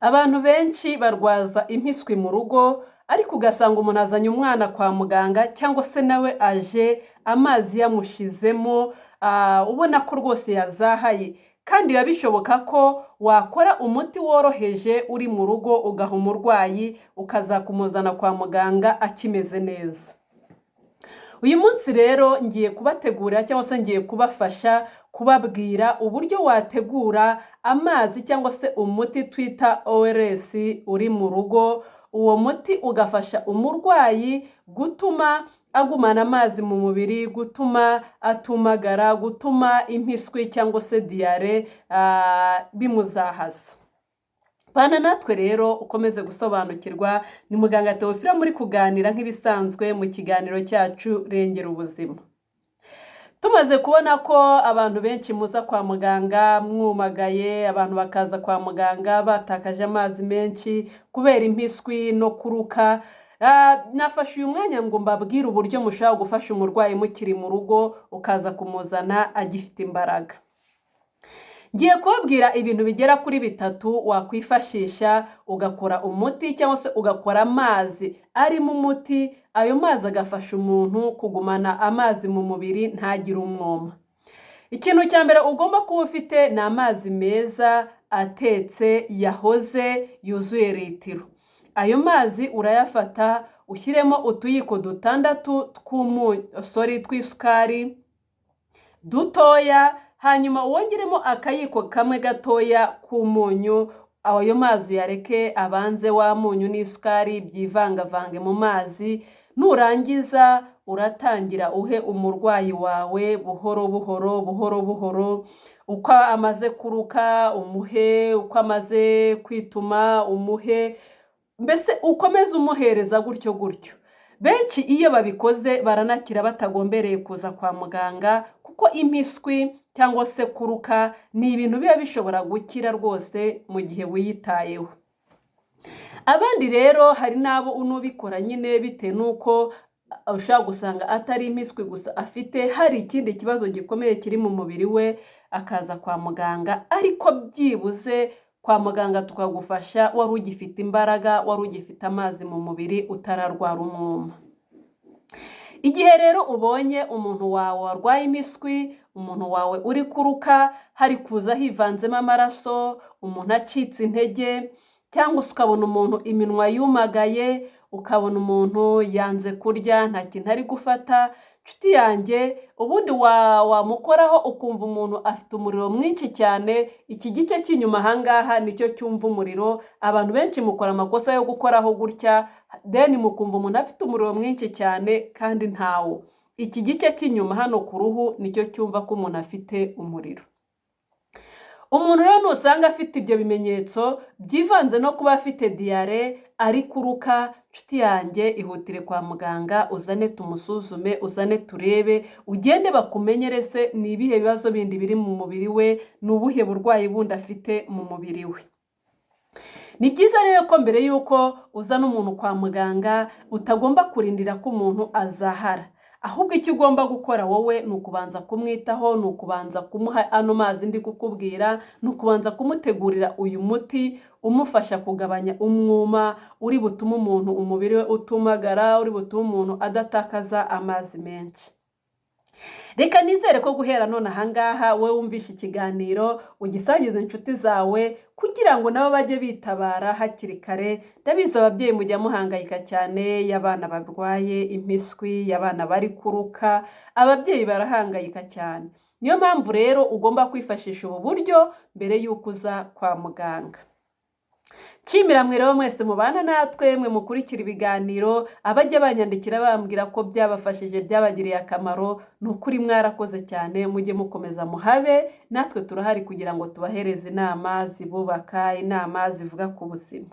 Abantu benshi barwaza impiswi mu rugo, ariko ugasanga umuntu azanye umwana kwa muganga cyangwa se nawe aje amazi yamushizemo, ubona ko rwose yazahaye. Kandi biba bishoboka ko wakora umuti woroheje uri mu rugo ugaha umurwayi, ukazakumuzana kwa muganga akimeze neza. Uyu munsi rero ngiye kubategurira cyangwa se ngiye kubafasha kubabwira uburyo wategura amazi cyangwa se umuti twita ORS uri mu rugo. Uwo muti ugafasha umurwayi gutuma agumana amazi mu mubiri, gutuma atumagara, gutuma impiswi cyangwa se diare bimuzahaza. Bana natwe rero ukomeze gusobanukirwa. Ni muganga Theophile muri kuganira nk'ibisanzwe mu kiganiro cyacu Rengera Ubuzima. Tumaze kubona ko abantu benshi muza kwa muganga mwumagaye, abantu bakaza kwa muganga batakaje amazi menshi kubera impiswi no kuruka, nafashe uyu mwanya ngo mbabwire uburyo mushobora gufasha umurwayi mukiri mu rugo ukaza kumuzana agifite imbaraga. Ngiye kubabwira ibintu bigera kuri 3 wakwifashisha ugakora umuti cyangwa se ugakora amazi arimo umuti. Ayo mazi agafasha umuntu kugumana amazi mu mubiri ntagire umwoma. Ikintu cya mbere ugomba kuba ufite ni amazi meza atetse yahoze yuzuye litiro. Ayo mazi urayafata ushyiremo utuyiko 6 tw'isukari dutoya, hanyuma wongeremo akayiko kamwe gatoya k'umunyu. Ayo mazi yareke abanze wa munyu n'isukari byivangavange mu mazi. Nurangiza uratangira uhe umurwayi wawe buhoro buhoro, uko amaze kuruka umuhe, uko amaze kwituma umuhe, mbese ukomeze umuhereza gutyo. Benshi iyo babikoze baranakira batagombereye kuza kwa muganga, kuko impiswi cyangwa se kuruka ni ibintu biba bishobora gukira rwose mu gihe wiyitayeho. Abandi rero hari nabo unubikora nyine bite nuko ushaka gusanga atari impiswi gusa afite, hari ikindi kibazo gikomeye kiri mu mubiri we, akaza kwa muganga. Ariko byibuze kwa muganga tukagufasha wari ugifite imbaraga, wari ugifite amazi mu mubiri, utararwara umwuma. Igihe rero ubonye umuntu wawe warwaye impiswi, umuntu wawe uri kuruka, hari kuza hivanzemo amaraso, umuntu acitse intege, cyangwa ukabona umuntu iminwa yumagaye, ukabona umuntu yanze kurya, nta kintu ari gufata, nshuti yanjye, ubundi wamukoraho ukumva umuntu afite umuriro mwinshi cyane. Iki gice cy'inyuma ahangaha nicyo cyumva umuriro. Abantu benshi mukora amakosa yo gukoraho gutya, then mukumva umuntu afite umuriro mwinshi cyane kandi ntawo. Iki gice cy'inyuma hano ku ruhu nicyo cyumva ko umuntu afite umuriro. Umuntu rero nusanga afite ibyo bimenyetso byivanze no kuba afite diare, ari kuruka, nshuti yanjye, ihutire kwa muganga, uzane tumusuzume, uzane turebe, ugende bakumenyerese ni ibihe bibazo bindi biri mu mubiri we, ni ubuhe burwayi bundi afite mu mubiri we. Ni byiza rero ko mbere yuko uzana umuntu kwa muganga utagomba kurindira ko umuntu azahara, ahubwo icyo ugomba gukora wowe ni ukubanza kumwitaho, ni ukubanza kumuha ano mazi ndi kukubwira, ni ukubanza kumutegurira uyu muti umufasha kugabanya umwuma uri butume umuntu umubiri we utumagara, uri butume umuntu adatakaza amazi menshi. Reka nizere ko guhera none ahangaha wowe wumvishe ikiganiro ugisangiza inshuti zawe kugira ngo nabo bajye bitabara hakiri kare. Ndabizi ababyeyi mujya muhangayika cyane, y'abana barwaye impiswi, y'abana bari kuruka, ababyeyi barahangayika cyane. Niyo mpamvu rero ugomba kwifashisha ubu buryo mbere y'uko uza kwa muganga. Nshimira mwe rero mwese mubana natwe, mwe mukurikira ibiganiro, abajya banyandikira bambwira ko byabafashije, byabagiriye akamaro. Ni ukuri mwarakoze cyane, mujye mukomeza muhabe, natwe turahari kugira ngo tubahereze inama zibubaka, inama zivuga ku buzima.